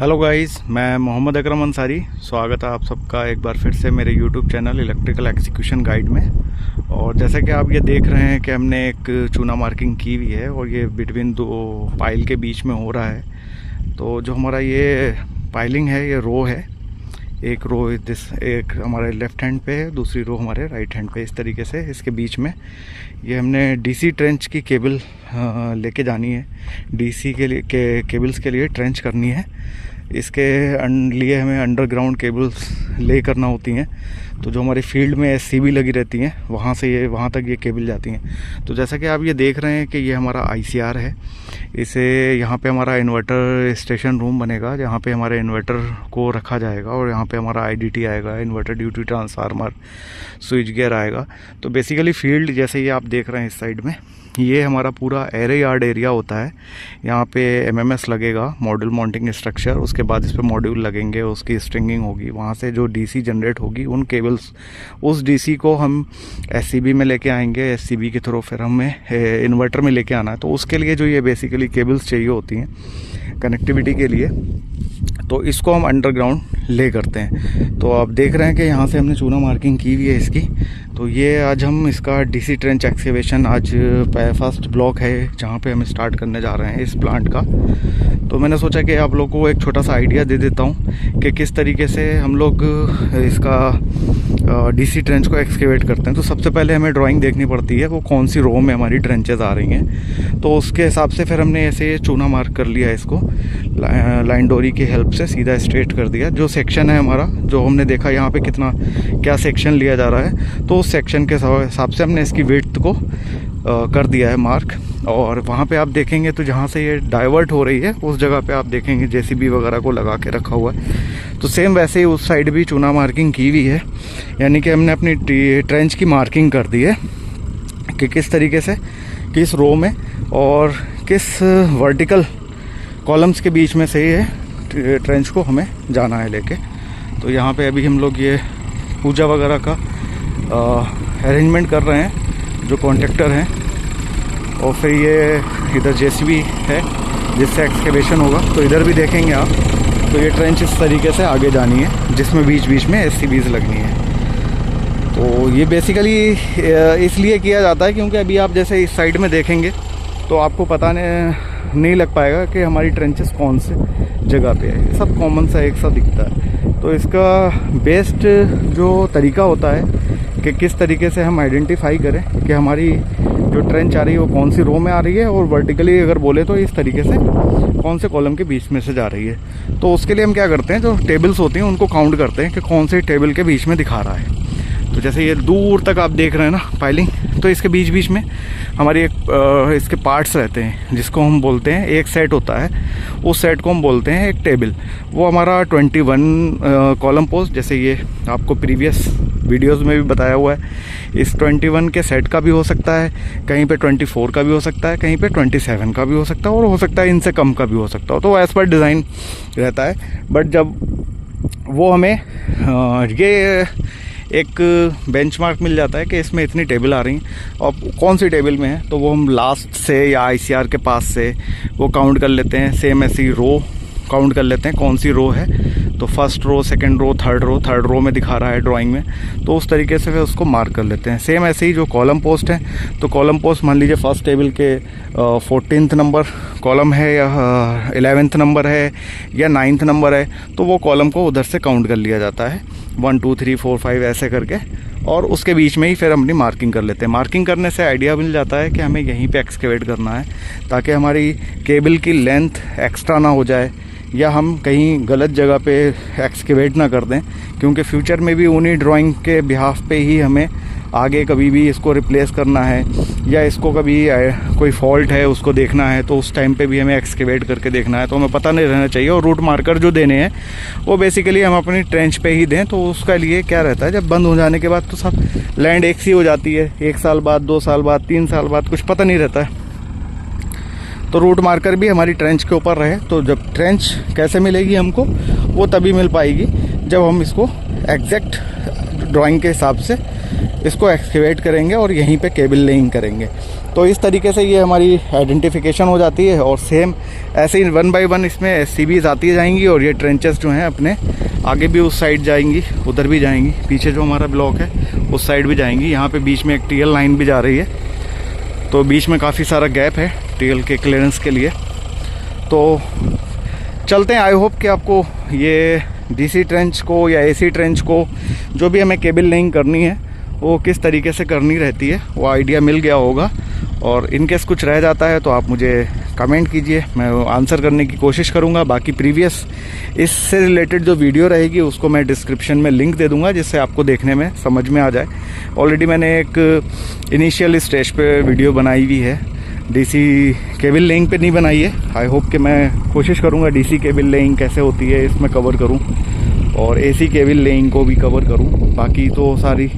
Hello guys, मैं मोहम्मद अकरम अंसारी। स्वागत है आप सबका एक बार फिर से मेरे YouTube channel electrical execution guide में। और जैसा कि आप ये देख रहे हैं कि हमने एक चूना मार्किंग की हुई है और ये बिटवीन दो पाइल के बीच में हो रहा है। तो जो हमारा ये पाइलिंग है, ये रो है, एक रो एक हमारे लेफ़्ट हैंड पे है, दूसरी रो हमारे राइट हैंड पे। इस तरीके से इसके बीच में ये हमने डीसी ट्रेंच की केबल लेके जानी है। डीसी के लिए केबल्स के लिए ट्रेंच करनी है। इसके लिए हमें अंडरग्राउंड केबल्स ले करना होती हैं। तो जो हमारी फील्ड में एससीबी लगी रहती हैं, वहाँ तक ये केबल जाती हैं। तो जैसा कि आप ये देख रहे हैं कि ये हमारा आईसीआर है। इसे यहाँ पे हमारा इन्वर्टर स्टेशन रूम बनेगा, जहाँ पे हमारे इन्वर्टर को रखा जाएगा और यहाँ पे हमारा आईडीटी आएगा, inverter duty transformer, switch gear आएगा। तो बेसिकली फील्ड जैसे ये आप देख रहे हैं इस साइड में, ये हमारा पूरा एरे यार्ड एरिया होता है। यहाँ पे एमएमएस लगेगा, मॉड्यूल माउंटिंग स्ट्रक्चर। उसके बाद इस पर मॉड्यूल लगेंगे, उसकी स्ट्रिंगिंग होगी, वहाँ से जो डीसी जनरेट होगी उन केबल्स, उस डीसी को हम एससीबी में लेके आएंगे। एससीबी के थ्रू फिर हमें इन्वर्टर में लेके आना है। तो उसके लिए जो ये बेसिकली केबल्स चाहिए होती हैं कनेक्टिविटी के लिए, तो इसको हम अंडरग्राउंड ले करते हैं। तो आप देख रहे हैं कि यहाँ से हमने चूना मार्किंग की हुई है इसकी। तो ये आज हम इसका डीसी ट्रेंच एक्सकेवेशन आज फर्स्ट ब्लॉक है जहाँ पे हम स्टार्ट करने जा रहे हैं इस प्लांट का। तो मैंने सोचा कि आप लोगों को एक छोटा सा आइडिया दे देता हूँ कि किस तरीके से हम लोग इसका डीसी ट्रेंच को एक्सकेवेट करते हैं। तो सबसे पहले हमें ड्राइंग देखनी पड़ती है, वो कौन सी रो में हमारी ट्रेंचेस आ रही हैं। तो उसके हिसाब से फिर हमने ऐसे चूना मार्क कर लिया, इसको लाइन डोरी की हेल्प से सीधा स्ट्रेट कर दिया। जो सेक्शन है हमारा, जो हमने देखा यहाँ पे कितना क्या सेक्शन लिया जा रहा है, तो उस सेक्शन के हिसाब से हमने इसकी विड्थ को कर दिया है मार्क। और वहाँ पे आप देखेंगे तो जहाँ से ये डाइवर्ट हो रही है उस जगह पे आप देखेंगे जेसीबी वगैरह को लगा के रखा हुआ है। तो सेम वैसे ही उस साइड भी चूना मार्किंग की हुई है, यानी कि हमने अपनी ट्रेंच की मार्किंग कर दी है कि किस तरीके से, किस रो में और किस वर्टिकल कॉलम्स के बीच में से ये ट्रेंच को हमें जाना है लेके। तो यहाँ पे अभी हम लोग ये पूजा वगैरह का अरेंजमेंट कर रहे हैं, जो कॉन्ट्रैक्टर हैं। और फिर ये इधर जेसीबी है जिससे एक्सकेवेशन होगा। तो इधर भी देखेंगे आप, तो ये ट्रेंच इस तरीके से आगे जानी है जिसमें बीच बीच में एससीबीज लगनी है। तो ये बेसिकली इसलिए किया जाता है क्योंकि अभी आप जैसे इस साइड में देखेंगे तो आपको पता नहीं लग पाएगा कि हमारी ट्रेंचेस कौन से जगह पे है। सब कॉमन सा एक सा दिखता है। तो इसका बेस्ट जो तरीका होता है कि किस तरीके से हम आइडेंटिफाई करें कि हमारी जो ट्रेंच आ रही है वो कौन सी रो में आ रही है, और वर्टिकली अगर बोले तो इस तरीके से कौन से कॉलम के बीच में से जा रही है। तो उसके लिए हम क्या करते हैं, जो टेबल्स होती हैं उनको काउंट करते हैं कि कौन से टेबल के बीच में दिखा रहा है। तो जैसे ये दूर तक आप देख रहे हैं ना पाइलिंग, तो इसके बीच बीच में हमारी इसके पार्ट्स रहते हैं जिसको हम बोलते हैं, एक सेट होता है, उस सेट को हम बोलते हैं एक टेबल। वो हमारा 21 कॉलम पोस्ट, जैसे ये आपको प्रीवियस वीडियोस में भी बताया हुआ है, इस 21 के सेट का भी हो सकता है, कहीं पे 24 का भी हो सकता है, कहीं पे 27 का भी हो सकता है, और हो सकता है इनसे कम का भी हो सकता हो। तो एज़ पर डिज़ाइन रहता है। बट जब वो हमें ये एक बेंचमार्क मिल जाता है कि इसमें इतनी टेबल आ रही हैं और कौन सी टेबल में है, तो वो हम लास्ट से या आईसीआर के पास से वो काउंट कर लेते हैं। सेम ऐसी रो काउंट कर लेते हैं कौन सी रो है। तो first row, second row, third row में दिखा रहा है ड्राइंग में, तो उस तरीके से फिर उसको मार्क कर लेते हैं। सेम ऐसे ही जो कॉलम पोस्ट है, तो कॉलम पोस्ट मान लीजिए फर्स्ट टेबल के 14th नंबर कॉलम है या 11th नंबर है या 9th नंबर है, तो वो कॉलम को उधर से काउंट कर लिया जाता है 1 2 3 4 5 ऐसे करके, और उसके बीच में ही फिर अपनी मार्किंग कर लेते हैं। मार्किंग करने से आइडिया मिल जाता है कि हमें यहीं पे एक्सकेवेट करना है, ताकि हमारी केबल की लेंथ एक्स्ट्रा ना हो जाए या हम कहीं गलत जगह पे एक्सकेवेट ना कर दें, क्योंकि फ्यूचर में भी उन्हीं ड्राइंग के बिहाफ पे ही हमें आगे कभी भी इसको रिप्लेस करना है या इसको कभी कोई फॉल्ट है उसको देखना है, तो उस टाइम पे भी हमें एक्सकेवेट करके देखना है। तो हमें पता नहीं रहना चाहिए। और रूट मार्कर जो देने हैं वो बेसिकली हम अपनी ट्रेंच पे ही दें। तो उसका लिए क्या रहता है, जब बंद हो जाने के बाद तो सब लैंड एक सी हो जाती है, 1 साल बाद, 2 साल बाद, 3 साल बाद, कुछ पता नहीं रहता है। तो रूट मार्कर भी हमारी ट्रेंच के ऊपर रहे। तो जब ट्रेंच कैसे मिलेगी हमको, वो तभी मिल पाएगी जब हम इसको एग्जैक्ट ड्राइंग के हिसाब से इसको एक्सकेवेट करेंगे और यहीं पे केबल लेइंग करेंगे। तो इस तरीके से ये हमारी आइडेंटिफिकेशन हो जाती है। और सेम ऐसे ही 1 बाय 1 इसमें SCBs आती जाएंगी और ये ट्रेंचेस जो हैं अपने आगे भी उस साइड जाएंगी, उधर भी जाएंगी, पीछे जो हमारा ब्लॉक है उस साइड भी जाएंगी। यहाँ पे बीच में एक TL लाइन भी जा रही है, तो बीच में काफ़ी सारा गैप है TL के क्लियरेंस के लिए। तो चलते हैं। आई होप कि आपको ये DC ट्रेंच को या AC ट्रेंच को जो भी हमें केबल लेइंग करनी है वो किस तरीके से करनी रहती है वो आइडिया मिल गया होगा। और इनकेस कुछ रह जाता है तो आप मुझे कमेंट कीजिए, मैं आंसर करने की कोशिश करूंगा। बाकी प्रीवियस इससे रिलेटेड जो वीडियो रहेगी उसको मैं डिस्क्रिप्शन में लिंक दे दूंगा, जिससे आपको देखने में समझ में आ जाए। ऑलरेडी मैंने एक इनिशियल स्टेज पे वीडियो बनाई हुई है, DC केबल लेइंग पे नहीं बनाई है। आई होप कि मैं कोशिश करूँगा DC केबल लेइंग कैसे होती है इसमें कवर करूँ और AC केबल लेइंग को भी कवर करूँ। बाकी तो सारी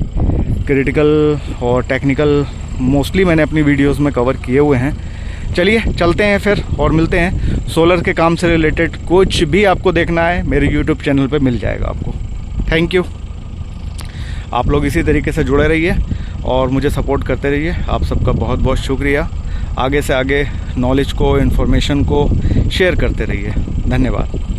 क्रिटिकल और टेक्निकल मोस्टली मैंने अपनी वीडियोस में कवर किए हुए हैं। चलिए चलते हैं फिर और मिलते हैं। सोलर के काम से रिलेटेड कुछ भी आपको देखना है मेरे YouTube चैनल पे मिल जाएगा आपको। Thank you. आप लोग इसी तरीके से जुड़े रहिए और मुझे सपोर्ट करते रहिए। आप सबका बहुत बहुत शुक्रिया। आगे से आगे नॉलेज को, इन्फॉर्मेशन को शेयर करते रहिए। धन्यवाद।